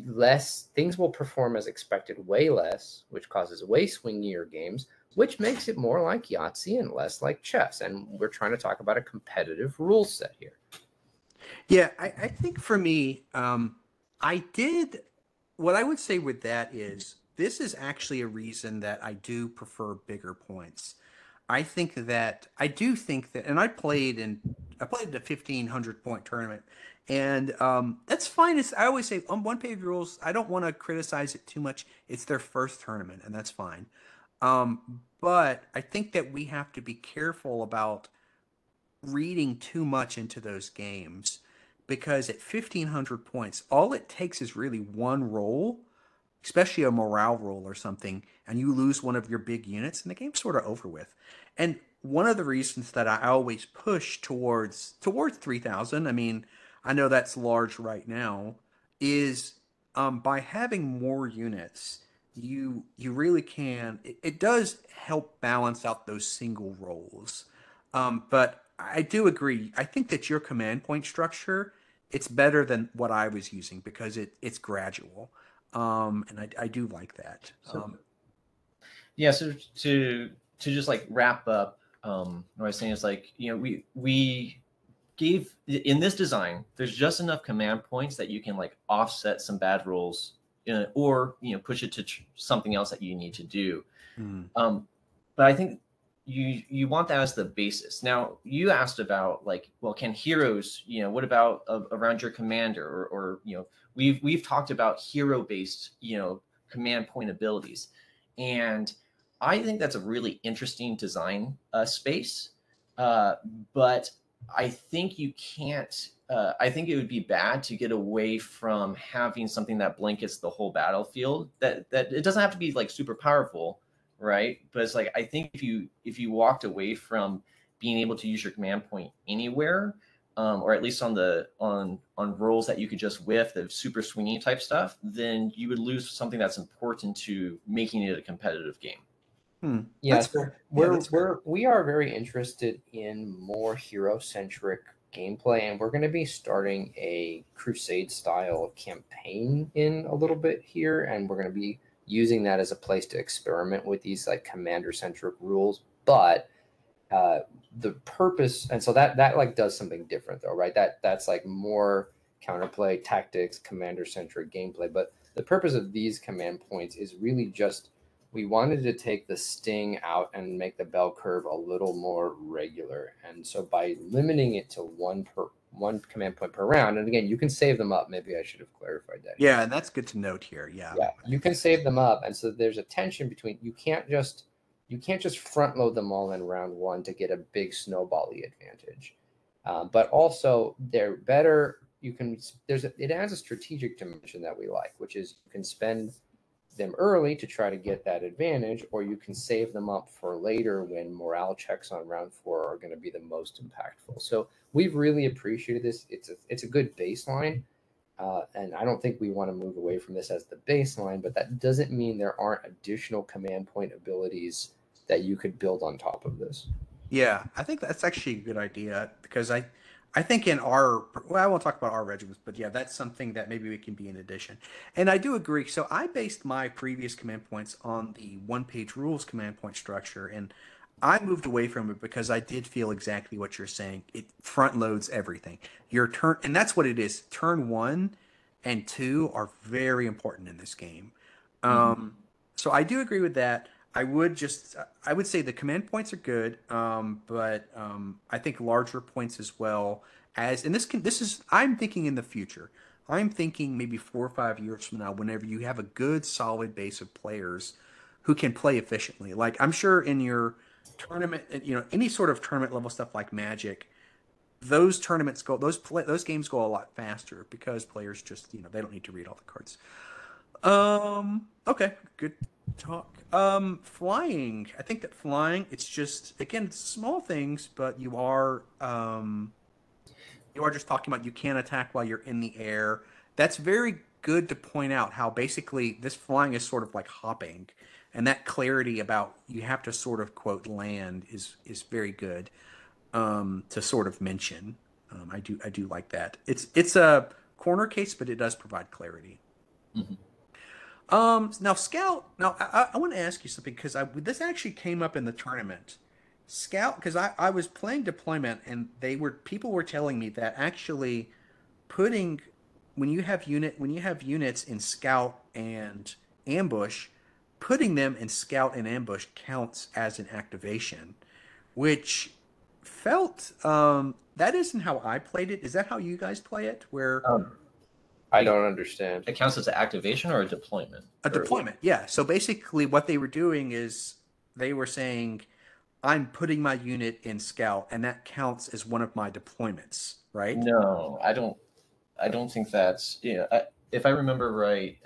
less things will perform as expected, way less, which causes way swingier games, which makes it more like Yahtzee and less like chess. And we're trying to talk about a competitive rule set here. Yeah, I think for me, what I would say with that is this is actually a reason that I do prefer bigger points. I do think that, and I played in the 1,500 point tournament, and that's fine. I always say on one page rules, I don't want to criticize it too much. It's their first tournament, and that's fine. But I think that we have to be careful about reading too much into those games because at 1,500 points, all it takes is really one roll, especially a morale roll or something, and you lose one of your big units, and the game's sort of over with. And one of the reasons that I always push towards 3,000, I mean, I know that's large right now, is by having more units, you really can. It does help balance out those single rolls. But I do agree. I think that your command point structure it's better than what I was using because it's gradual. And I do like that. So, yeah. So to just like wrap up, what I was saying is like, you know, we gave in this design, there's just enough command points that you can like offset some bad rolls, or you know, push it to something else that you need to do. Mm. But I think you want that as the basis. Now you asked about like, well, can heroes, you know, what about around your commander, or you know, we've talked about hero based, you know, command point abilities, and I think that's a really interesting design space. But I think you can't. I think it would be bad to get away from having something that blankets the whole battlefield. That it doesn't have to be like super powerful, right? But it's like I think if you walked away from being able to use your command point anywhere, or at least on rolls that you could just whiff, the super swingy type stuff, then you would lose something that's important to making it a competitive game. Yeah, That's so fair. Yeah, that's fair. we are very interested in more hero centric gameplay, and we're going to be starting a crusade style campaign in a little bit here, and we're going to be using that as a place to experiment with these like commander centric rules. But the purpose, and so that like does something different though, right? That's like more counterplay tactics, commander centric gameplay. But the purpose of these command points is really just we wanted to take the sting out and make the bell curve a little more regular. And so by limiting it to one command point per round, and again, you can save them up. Maybe I should have clarified that. Yeah, and that's good to note here. Yeah. Yeah, you can save them up, and so there's a tension between you can't just front load them all in round one to get a big snowbally advantage, but also they're better. You can it has a strategic dimension that we like, which is you can spend them early to try to get that advantage, or you can save them up for later when morale checks on round four are going to be the most impactful. So we've really appreciated this. It's a good baseline. And I don't think we want to move away from this as the baseline, but that doesn't mean there aren't additional command point abilities that you could build on top of this. Yeah, I think that's actually a good idea because I think in our well, I won't talk about our regiments, but yeah, that's something that maybe we can be in addition. And I do agree. So I based my previous command points on the one-page rules command point structure, and I moved away from it because I did feel exactly what you're saying. It front loads everything. Your turn, and that's what it is. Turn one and two are very important in this game. So I do agree with that. I would say the command points are good, but I think larger points as well as, and this is, I'm thinking in the future. I'm thinking maybe 4 or 5 years from now, whenever you have a good solid base of players who can play efficiently. Like I'm sure in your tournament, any sort of tournament level stuff like Magic, those tournaments go, those games go a lot faster because players just, they don't need to read all the cards. Okay, good talk. Flying. I think that flying, it's just again small things, but you are just talking about you can't attack while you're in the air. That's very good to point out how basically this flying is sort of like hopping, and that clarity about you have to sort of quote land is very good to sort of mention. I do like that. It's a corner case, but it does provide clarity. Mm-hmm. Now Scout. Now I want to ask you something because this actually came up in the tournament. Scout, because I was playing deployment and people were telling me that actually putting when you have units in Scout and Ambush, putting them in Scout and Ambush counts as an activation, which felt that isn't how I played it. Is that how you guys play it? Where I don't understand. It counts as an activation or a deployment? a deployment, yeah. So basically, what they were doing is they were saying, I'm putting my unit in scout, and that counts as one of my deployments, right? No, I don't. I don't think that's. Yeah, if I remember right,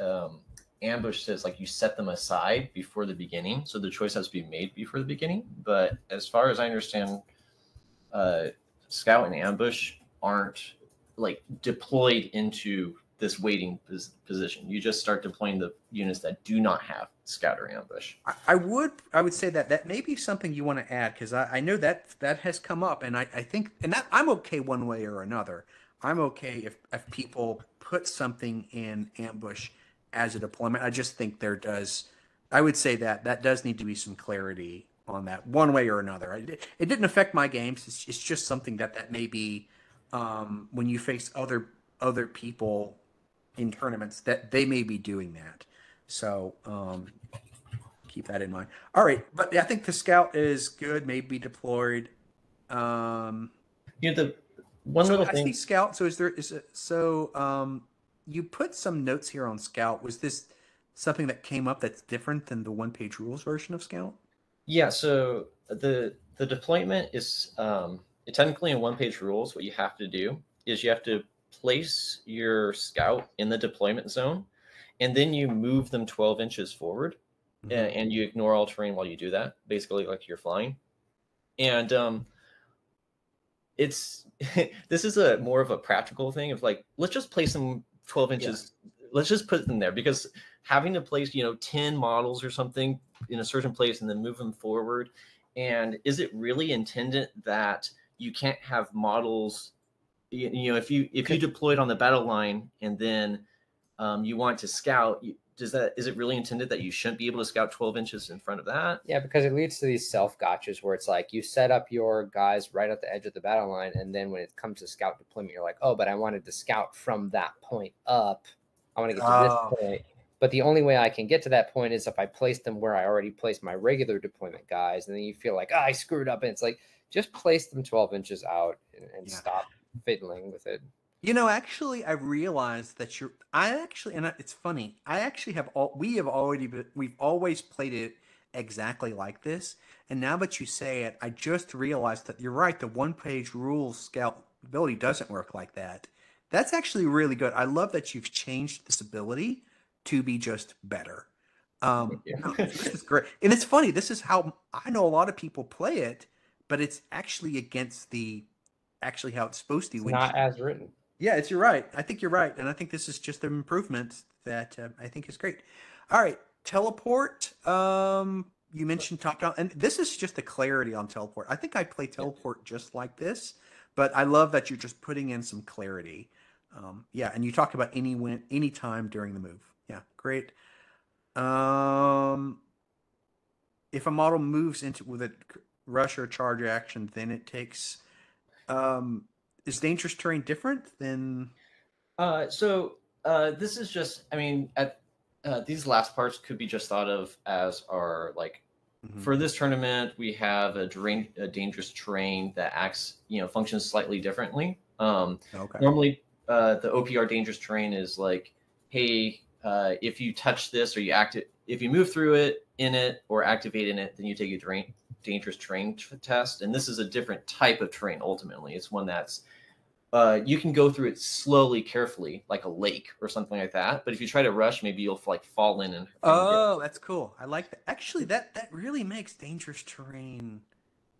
ambush says like you set them aside before the beginning, so the choice has to be made before the beginning. But as far as I understand, uh, scout and ambush aren't like deployed into this waiting position. You just start deploying the units that do not have scout or ambush. I would say that that may be something you want to add because I know that that has come up, and I think and that I'm okay one way or another. I'm okay if people put something in ambush as a deployment. I just think there does. I would say that that does need to be some clarity on that one way or another. It didn't affect my games. It's just something that may be when you face other people in tournaments that they may be doing that. So keep that in mind. All right, but I think the scout is good. Maybe deployed. Um, You know, the one so little I see thing. scout. So is there is it, so you put some notes here on scout. Was this something that came up that's different than the one-page rules version of scout? Yeah, so the deployment is technically in one-page rules. What you have to do is you have to place your scout in the deployment zone, and then you move them 12 inches forward, Mm-hmm. and you ignore all terrain while you do that, basically like you're flying. And it's this is a more of a practical thing of like let's just place them 12 Yeah. inches. Let's just put them there because having to place 10 models or something in a certain place and then move them forward, and is it really intended that you can't have models if you deployed on the battle line and then you want to scout, is it really intended that you shouldn't be able to scout 12 inches in front of that? Yeah, because it leads to these self gotchas where it's like you set up your guys right at the edge of the battle line, and then when it comes to scout deployment, you're like, oh, but I wanted to scout from that point up. I want to get to this Oh, point. But the only way I can get to that point is if I place them where I already placed my regular deployment guys. And then you feel like, I screwed up. And it's like, just place them 12 inches out and yeah. stop fiddling with it. Actually, I realized that I actually, and it's funny. I actually have all. We have already. We've always played it exactly like this. And now that you say it, I just realized that you're right. The one-page rules scout ability doesn't work like that. That's actually really good. I love that you've changed this ability to be just better. Thank you. No, so this is great, and it's funny. This is how I know a lot of people play it, but it's actually against the actually how it's supposed to It's when not as written. yeah, you're right. I think you're right, and I think this is just an improvement that I think is great. All right, teleport. You mentioned top down, and this is just the clarity on teleport. I think I play Yeah. teleport just like this, but I love that you're just putting in some clarity. Yeah, and you talk about any time during the move. Yeah, great. Um, if a model moves into with a rush or charge action, then it takes. Um, is dangerous terrain different than? This is just, I mean, these last parts could be just thought of as our like Mhm. for this tournament we have a dangerous terrain that functions slightly differently. Okay. Normally, the OPR dangerous terrain is like, hey, if you touch this or if you move through it, in it, or activate in it, then you take a dangerous terrain test. And this is a different type of terrain. Ultimately, it's one that's you can go through it slowly, carefully, like a lake or something like that. But if you try to rush, maybe you'll like fall in and get. Oh, that's cool. I like that. Actually, that really makes dangerous terrain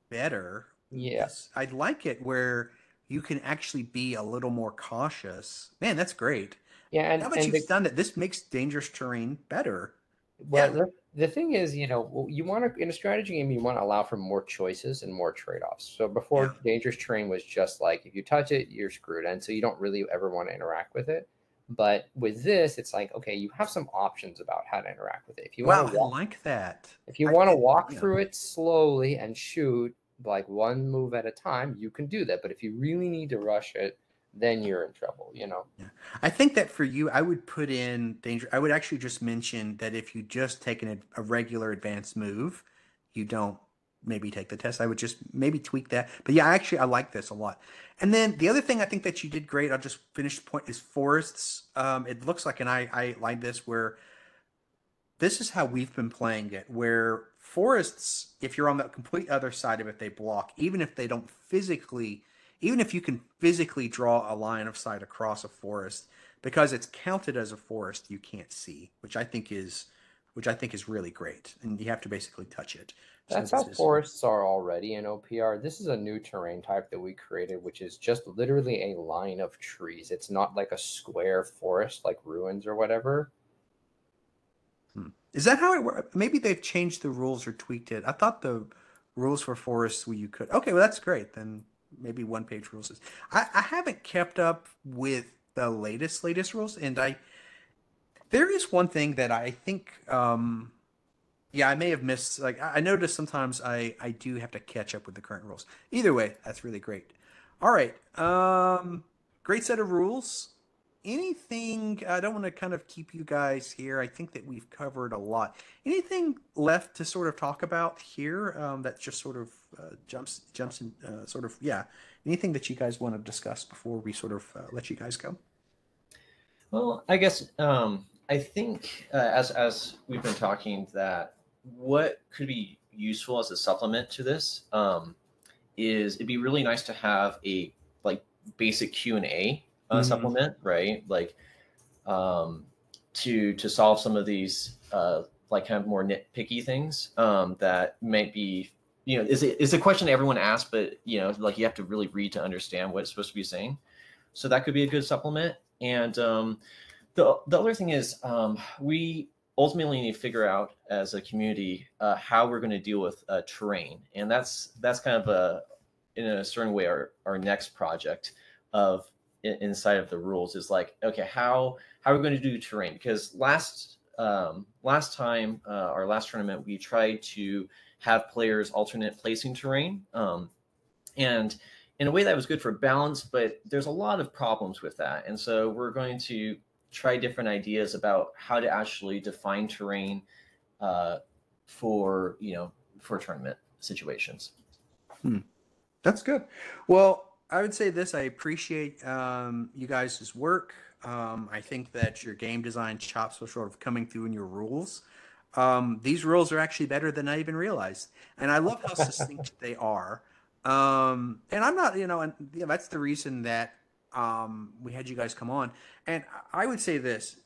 better. Yeah. This I like it where you can actually be a little more cautious. Man, that's great. Yeah, Now that and you've done it, this makes dangerous terrain better. well, Yeah. the thing is, you want to in a strategy game, you want to allow for more choices and more trade-offs. So Yeah. before, dangerous terrain was just like if you touch it, you're screwed, and so you don't really ever want to interact with it. But with this, it's like okay, you have some options about how to interact with it. Wow, I like that. If you I want to it, walk yeah. through it slowly and shoot like one move at a time, you can do that. But if you really need to rush it, then you're in trouble. Yeah. I think that for you, I would put in danger. I would actually just mention that if you just take a regular advanced move, you don't maybe take the test. I would just maybe tweak that. But yeah, actually, I like this a lot. And then the other thing I think that you did great, I'll just finish the point, is forests. It looks like, and I like this, where this is how we've been playing it, where forests, if you're on the complete other side of it, they block, even if they don't physically, even if you can physically draw a line of sight across a forest, because it's counted as a forest, you can't see, which I think is really great. And you have to basically touch it. So That's how this is, forests are already in OPR. This is a new terrain type that we created, which is just literally a line of trees. It's not like a square forest like ruins or whatever. is that how it works? Maybe they've changed the rules or tweaked it. I thought the rules for forests where you could. Okay, well that's great. Then maybe one page rules is. I haven't kept up with the latest rules, and I there is one thing that I think yeah, I may have missed. Like I noticed sometimes I do have to catch up with the current rules. Either way, that's really great. All right, great set of rules. Anything? I don't want to kind of keep you guys here. I think that we've covered a lot. Anything left to sort of talk about here that just sort of jumps in sort of yeah. Anything that you guys want to discuss before we sort of let you guys go? Well, I guess I think as we've been talking, that what could be useful as a supplement to this is it'd be really nice to have a like basic Q&A Mm-hmm. supplement, right? Like um, to solve some of these like kind of more nitpicky things that might be, you know, is a question everyone asks, but you know, like you have to really read to understand what it's supposed to be saying. So that could be a good supplement. And the other thing is we ultimately need to figure out as a community how we're going to deal with terrain, and that's kind of a in a certain way our next project of inside of the rules is like, okay, how are we going to do terrain? Because last time our last tournament we tried to have players alternate placing terrain, and in a way that was good for balance, but there's a lot of problems with that, and so we're going to try different ideas about how to actually define terrain uh, for for tournament situations. Hmm. That's good. Well, I would say this. I appreciate you guys' work. I think that your game design chops are sort of coming through in your rules. These rules are actually better than I even realized. And I love how succinct they are. And I'm not, and that's the reason that we had you guys come on. And I would say this.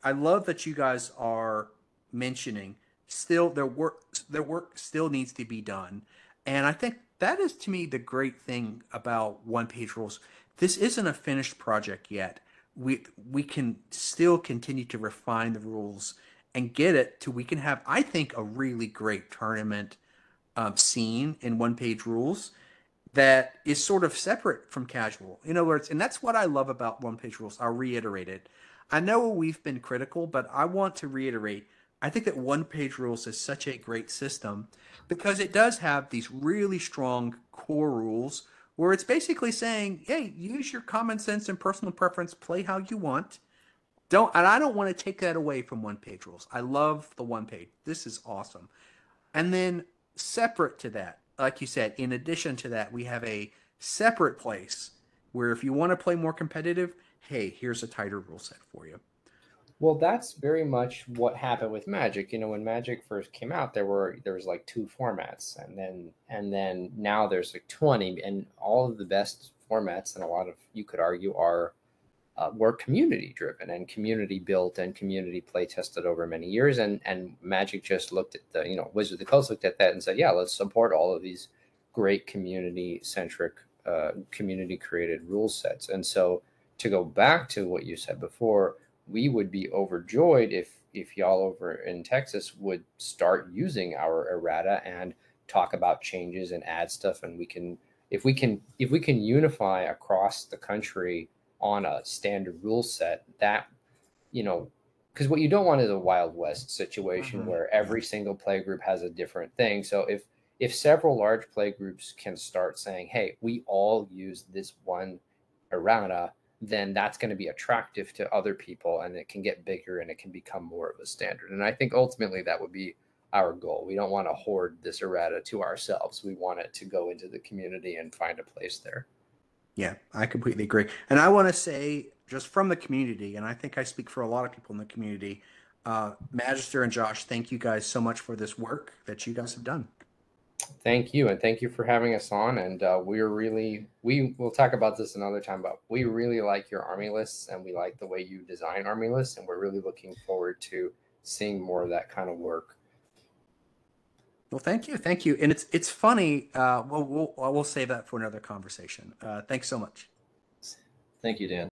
I love that you guys are mentioning still their work still needs to be done. And I think that is to me the great thing about one page rules. This isn't a finished project yet. We can still continue to refine the rules and get it to we can have I think a really great tournament scene in one page rules that is sort of separate from casual. In other words, and that's what I love about one page rules. I'll reiterate it. I know we've been critical, but I want to reiterate. I think that one page rules is such a great system because it does have these really strong core rules where it's basically saying, hey, use your common sense and personal preference, play how you want. Don't, and I don't want to take that away from one page rules. I love the one page. This is awesome. And then separate to that, like you said, in addition to that, we have a separate place where if you want to play more competitive, hey, here's a tighter rule set for you. Well, that's very much what happened with Magic. You know, when Magic first came out, there was like two formats, and then now there's like 20, and all of the best formats, and a lot of you could argue are were community driven and community built and community play tested over many years. And Magic just looked at the Wizard of the Coast looked at that and said, yeah, let's support all of these great community centric, community created rule sets. And so to go back to what you said before, we would be overjoyed if y'all over in Texas would start using our errata and talk about changes and add stuff, and if we can unify across the country on a standard rule set, that you know because what you don't want is a Wild West situation Mm-hmm. where Yeah. every single play group has a different thing. So if several large play groups can start saying, hey, we all use this one errata, then that's going to be attractive to other people, and it can get bigger and it can become more of a standard. And I think ultimately that would be our goal. We don't want to hoard this errata to ourselves. We want it to go into the community and find a place there. Yeah, I completely agree. And I want to say, just from the community, and I think I speak for a lot of people in the community, Magister and Josh, thank you guys so much for this work that you guys have done. Thank you, and thank you for having us on. And we will talk about this another time, but we really like your army lists, and we like the way you design army lists, and we're really looking forward to seeing more of that kind of work. Well, thank you, and it's funny. We'll save that for another conversation. Thanks so much. Thank you, Dan.